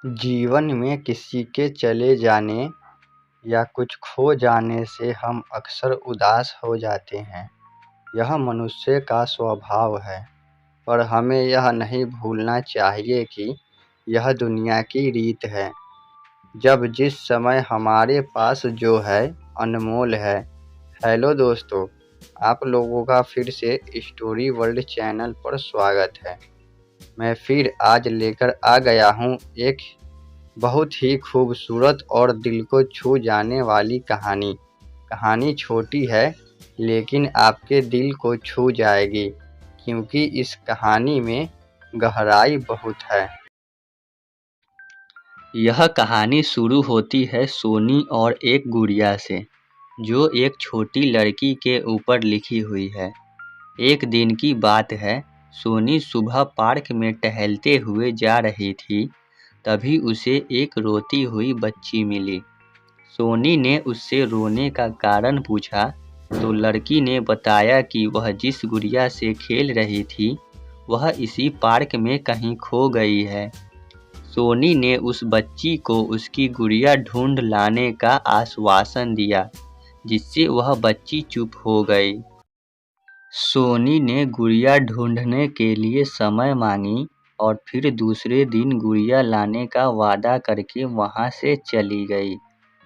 जीवन में किसी के चले जाने या कुछ खो जाने से हम अक्सर उदास हो जाते हैं। यह मनुष्य का स्वभाव है, पर हमें यह नहीं भूलना चाहिए कि यह दुनिया की रीत है। जब जिस समय हमारे पास जो है अनमोल है। हेलो दोस्तों, आप लोगों का फिर से स्टोरी वर्ल्ड चैनल पर स्वागत है। मैं फिर आज लेकर आ गया हूँ एक बहुत ही खूबसूरत और दिल को छू जाने वाली कहानी। कहानी छोटी है लेकिन आपके दिल को छू जाएगी, क्योंकि इस कहानी में गहराई बहुत है। यह कहानी शुरू होती है सोनी और एक गुड़िया से, जो एक छोटी लड़की के ऊपर लिखी हुई है। एक दिन की बात है, सोनी सुबह पार्क में टहलते हुए जा रही थी। तभी उसे एक रोती हुई बच्ची मिली। सोनी ने उससे रोने का कारण पूछा तो लड़की ने बताया कि वह जिस गुड़िया से खेल रही थी वह इसी पार्क में कहीं खो गई है। सोनी ने उस बच्ची को उसकी गुड़िया ढूंढ लाने का आश्वासन दिया, जिससे वह बच्ची चुप हो गई। सोनी ने गुड़िया ढूंढने के लिए समय मांगी और फिर दूसरे दिन गुड़िया लाने का वादा करके वहां से चली गई।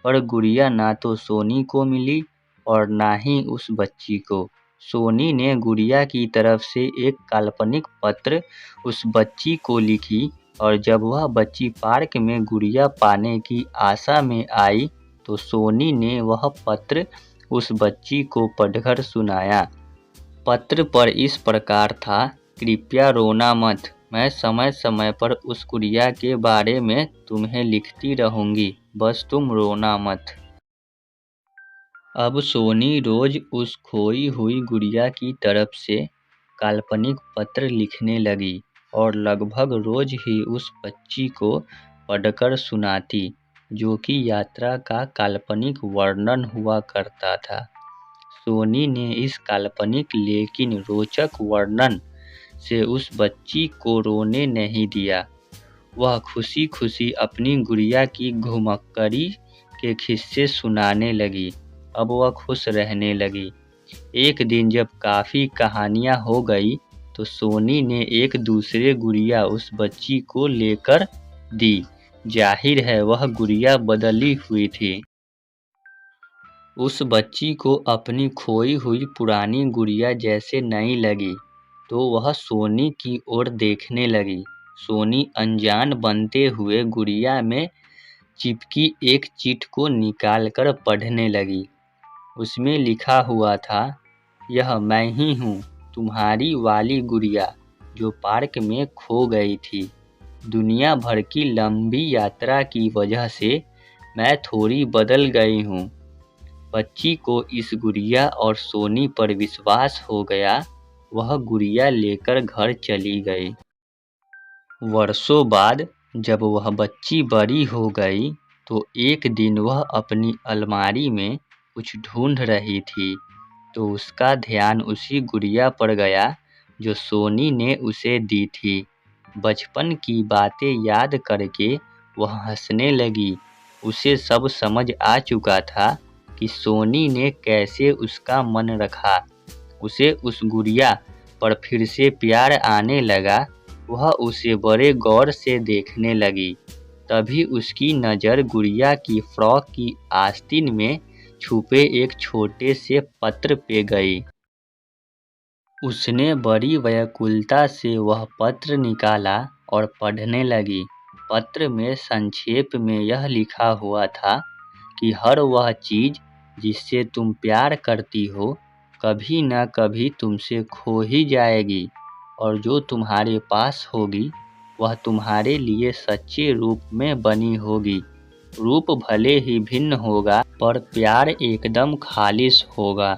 पर गुड़िया ना तो सोनी को मिली और ना ही उस बच्ची को। सोनी ने गुड़िया की तरफ से एक काल्पनिक पत्र उस बच्ची को लिखी और जब वह बच्ची पार्क में गुड़िया पाने की आशा में आई तो सोनी ने वह पत्र उस बच्ची को पढ़कर सुनाया। पत्र पर इस प्रकार था, कृपया रोना मत, मैं समय समय पर उस गुड़िया के बारे में तुम्हें लिखती रहूंगी, बस तुम रोना मत। अब सोनी रोज उस खोई हुई गुड़िया की तरफ से काल्पनिक पत्र लिखने लगी और लगभग रोज ही उस बच्ची को पढ़कर सुनाती, जो कि यात्रा का काल्पनिक वर्णन हुआ करता था। सोनी ने इस काल्पनिक लेकिन रोचक वर्णन से उस बच्ची को रोने नहीं दिया। वह खुशी खुशी अपनी गुड़िया की घुमक्कड़ी के किस्से सुनाने लगी। अब वह खुश रहने लगी। एक दिन जब काफ़ी कहानियाँ हो गई तो सोनी ने एक दूसरे गुड़िया उस बच्ची को लेकर दी। जाहिर है वह गुड़िया बदली हुई थी। उस बच्ची को अपनी खोई हुई पुरानी गुड़िया जैसे नहीं लगी तो वह सोनी की ओर देखने लगी। सोनी अनजान बनते हुए गुड़िया में चिपकी एक चिट को निकालकर पढ़ने लगी। उसमें लिखा हुआ था, यह मैं ही हूँ, तुम्हारी वाली गुड़िया जो पार्क में खो गई थी। दुनिया भर की लंबी यात्रा की वजह से मैं थोड़ी बदल गई हूँ। बच्ची को इस गुड़िया और सोनी पर विश्वास हो गया। वह गुड़िया लेकर घर चली गई। वर्षों बाद जब वह बच्ची बड़ी हो गई तो एक दिन वह अपनी अलमारी में कुछ ढूंढ रही थी तो उसका ध्यान उसी गुड़िया पर गया जो सोनी ने उसे दी थी। बचपन की बातें याद करके वह हंसने लगी। उसे सब समझ आ चुका था कि सोनी ने कैसे उसका मन रखा। उसे उस गुड़िया पर फिर से प्यार आने लगा। वह उसे बड़े गौर से देखने लगी। तभी उसकी नज़र गुड़िया की फ्रॉक की आस्तीन में छुपे एक छोटे से पत्र पे गई। उसने बड़ी व्याकुलता से वह पत्र निकाला और पढ़ने लगी। पत्र में संक्षेप में यह लिखा हुआ था कि हर वह चीज़ जिससे तुम प्यार करती हो कभी न कभी तुमसे खो ही जाएगी, और जो तुम्हारे पास होगी वह तुम्हारे लिए सच्चे रूप में बनी होगी। रूप भले ही भिन्न होगा पर प्यार एकदम खालिश होगा।